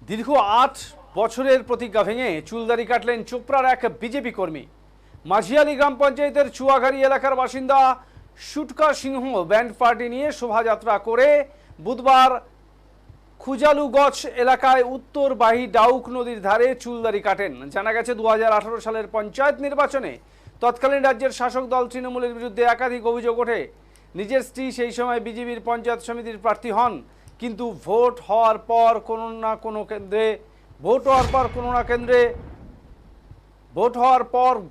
দীর্ঘ ৮ বছরের প্রতিজ্ঞা ভেঙে চুলদাড়ি কাটলেন চোপড়ার এক বিজেপি কর্মী। মাঝিয়ালি গ্রাম পঞ্চায়েতের চুয়াঘাড়ি এলাকার বাসিন্দা সুটকা সিংহ ব্যান্ড পার্টি নিয়ে শোভাযাত্রা করে বুধবার খুজালুগছ এলাকায় উত্তরবাহী ডাউক নদীর ধারে চুলদাড়ি কাটেন। জানা গেছে 2018 সালের পঞ্চায়েত নির্বাচনে তৎকালীন রাজ্যের শাসক দল তৃণমূলের বিরুদ্ধে একাধিক অভিযোগ ওঠে। নিজের স্ত্রী সেই সময় বিজেপির পঞ্চায়েত সমিতির প্রার্থী হন, কিন্তু ভোট হওয়ার পর কোনো না কোনো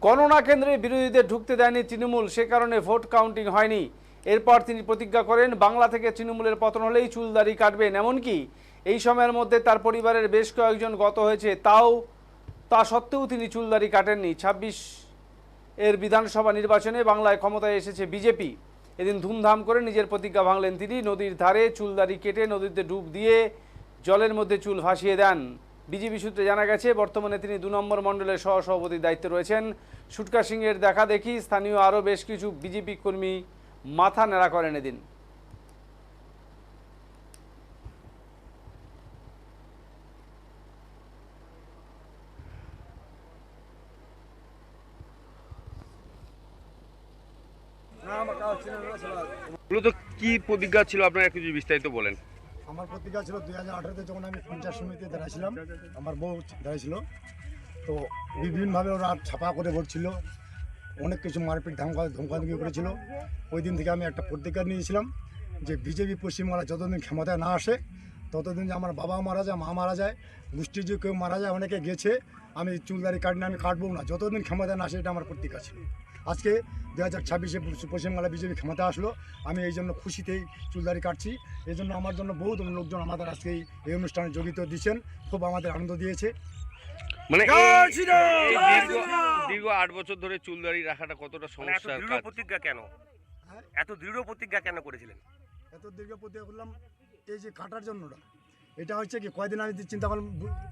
গণনা কেন্দ্রে বিরোধীদের ঢুকতে দেয়নি তৃণমূল, সে কারণে ভোট কাউন্টিং হয়নি। এরপর তিনি প্রতিজ্ঞা করেন বাংলা থেকে তৃণমূলের পতন হলেই চুলদাড়ি কাটবেন। এমনকি এই সময়ের মধ্যে তার পরিবারের বেশ কয়েকজন গত হয়েছে, তা সত্ত্বেও তিনি চুলদাড়ি কাটেননি। 26 এর বিধানসভা নির্বাচনে বাংলায় ক্ষমতায় এসেছে বিজেপি। এদিন ধুমধাম করে নিজের প্রতিজ্ঞা ভাঙলেন তিনি। নদীর ধারে চুলদাড়ি কেটে নদীতে ডুব দিয়ে জলের মধ্যে চুল ভাসিয়ে দেন। বিজেপি সূত্রে জানা গেছে বর্তমানে তিনি 2 নম্বর মণ্ডলের সহসভাপতির দায়িত্বে রয়েছেন। সুটকা সিংয়ের দেখা দেখি স্থানীয় আরও বেশ কিছু বিজেপি কর্মী মাথা নেড়া করেন এদিন। মূলত কি প্রতিজ্ঞা ছিল আপনার, একটু বিস্তারিত বলেন। আমার প্রতিজ্ঞা ছিল 2018-তে যখন আমি পঞ্চায়েত সমিতিতে দাঁড়াইছিলাম, আমার বউ দাঁড়াইছিল, তো বিভিন্নভাবে ওরা ছাপা করে ভরছিল, অনেক কিছু মারপিট ধমকাধমকি করেছিল। ওই দিন থেকে আমি একটা প্রতিজ্ঞা নিয়েছিলাম যে বিজেপি পশ্চিমবাংলা যতদিন ক্ষমতায় না আসে ততদিন যে আমার বাবা মারা যায়, মা মারা যায়, গোষ্ঠী যে কেউ মারা যায়, অনেকে গেছে, আমি চুলদাড়ি কাটি না, আমি কাটবো না যতদিন ক্ষমতায় না আসে, এটা আমার প্রতিজ্ঞা ছিল। আজকে 2026-এ পশ্চিমবাংলা বিজেপি ক্ষমতা আসলো, আমি এই জন্য খুশিতেই চুলদাড়ি কাটছি। এই জন্য আমার জন্য বহুত লোকজন আমাদের আজকে এই অনুষ্ঠানে যোগিত দিচ্ছেন, খুব আমাদের আনন্দ দিয়েছে। মানে দীর্ঘ 8 বছর ধরে চুলদাড়ি রাখাটা কতটা সমস্যার কাজ? প্রতিজ্ঞা কেন, এত দৃঢ় প্রতিজ্ঞা কেন করেছিলেন? এত দীর্ঘ প্রতিজ্ঞা করলাম এই যে কাটার জন্য। এটা হচ্ছে কি, কয়েকদিন আমি চিন্তা করলাম,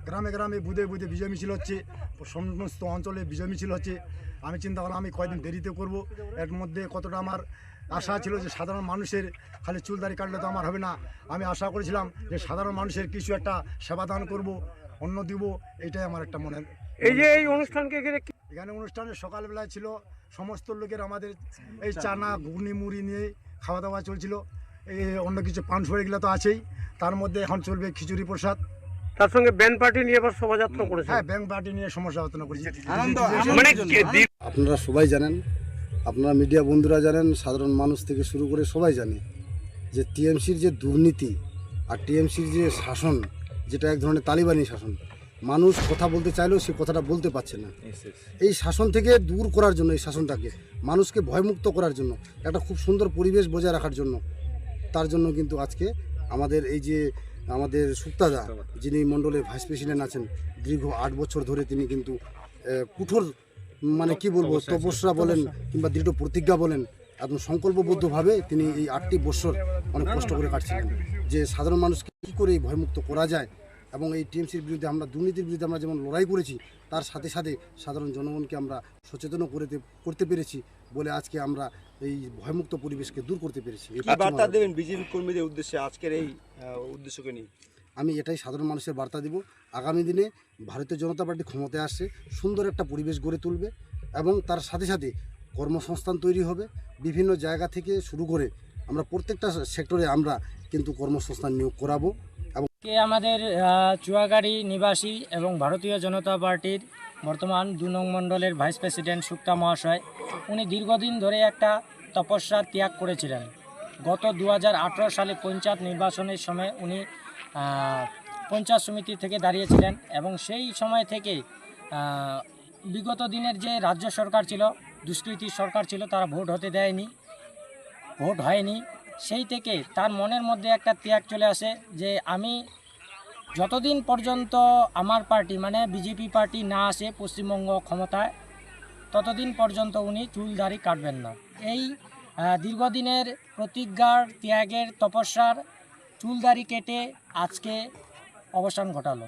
গ্রামে গ্রামে বুধে বুধে বিজয় মিছিল হচ্ছে, সমস্ত অঞ্চলে বিজয় মিছিল হচ্ছে। আমি চিন্তা করলাম আমি কয়েকদিন দেরিতে করব। এর মধ্যে কতটা আমার আশা ছিল যে সাধারণ মানুষের খালি চুলদাড়ি কাটলে তো আমার হবে না। আমি আশা করেছিলাম যে সাধারণ মানুষের কিছু একটা সেবা দান করব, অন্ন দিব, এটাই আমার একটা মনের। এই যে এই অনুষ্ঠানকে ঘিরে এখানে অনুষ্ঠানে সকালবেলায় ছিল সমস্ত লোকের আমাদের এই চানা ঘুগনি মুড়ি নিয়ে খাওয়া দাওয়া চলছিল। এই অন্য কিছু পান এগুলো তো আছেই, তার মধ্যে এখন চলবে খিচুড়ি প্রসাদ। তার সঙ্গে ব্যান্ড পার্টি নিয়ে আবার শোভাযাত্রা করেছে। হ্যাঁ, ব্যান্ড পার্টি নিয়ে সমালোচনা করেছি। মানে আপনারা সবাই জানেন, আপনারা মিডিয়া বন্ধুরা জানেন, সাধারণ মানুষ থেকে শুরু করে সবাই জানে যে টিএমসির যে দুর্নীতি আর টিএমসির যে শাসন, যেটা এক ধরনের তালিবানি শাসন, মানুষ কথা বলতে চাইলেও সে কথাটা বলতে পারছে না। এই শাসন থেকে দূর করার জন্য, এই শাসনটাকে মানুষকে ভয়মুক্ত করার জন্য, একটা খুব সুন্দর পরিবেশ বজায় রাখার জন্য, তার জন্য কিন্তু আজকে আমাদের এই যে আমাদের সুক্তাদা, যিনি মণ্ডলের ভাইস প্রেসিডেন্ট আছেন, দীর্ঘ 8 বছর ধরে তিনি কিন্তু কঠোর, মানে কি বলবো, তপস্যা বলেন কিংবা দৃঢ় প্রতিজ্ঞা বলেন, একদম সংকল্পবদ্ধভাবে তিনি এই 8টি বছর অনেক কষ্ট করে কাটছিলেন যে সাধারণ মানুষকে কী করে এই ভয়মুক্ত করা যায়। এবং এই টিএমসির বিরুদ্ধে, আমরা দুর্নীতির বিরুদ্ধে আমরা যেমন লড়াই করেছি, তার সাথে সাথে সাধারণ জনগণকে আমরা সচেতনও করতে পেরেছি বলে আজকে আমরা এই ভয়মুক্ত পরিবেশকে দূর করতে পেরেছি। কি বার্তা দেবেন বিজেপি কর্মীদের উদ্দেশ্যে আজকের এই উদ্দেশ্যকে নিয়ে? আমি এটাই সাধারণ মানুষের বার্তা দিব, আগামী দিনে ভারতীয় জনতা পার্টি ক্ষমতায় আসছে, সুন্দর একটা পরিবেশ গড়ে তুলবে এবং তার সাথে সাথে কর্মসংস্থান তৈরি হবে। বিভিন্ন জায়গা থেকে শুরু করে আমরা প্রত্যেকটা সেক্টরে আমরা কিন্তু কর্মসংস্থান নিয়োগ করাবো। আমাদের চুয়াঘাড়ি নিবাসী এবং ভারতীয় জনতা পার্টির বর্তমান 2 নং মণ্ডলের ভাইস প্রেসিডেন্ট সুক্তা মহাশয়, উনি দীর্ঘদিন ধরে একটা তপস্যা ত্যাগ করেছিলেন। গত 2018 সালে পঞ্চায়েত নির্বাচনের সময় উনি পঞ্চায়েত সমিতি থেকে দাঁড়িয়েছিলেন এবং সেই সময় থেকে বিগত দিনের যে রাজ্য সরকার ছিল, দুষ্কৃতী সরকার ছিল, তারা ভোট হয়নি। সেই থেকে তার মনের মধ্যে একটা ত্যাগ চলে আসে যে আমি যতদিন পর্যন্ত আমার পার্টি মানে বিজেপি পার্টি না আসে পশ্চিমবঙ্গ ক্ষমতায়, ততদিন পর্যন্ত উনি চুলদাড়ি কাটবেন না। এই দীর্ঘদিনের প্রতিজ্ঞার, ত্যাগের, তপস্যার চুলদাড়ি কেটে আজকে অবসান ঘটালো।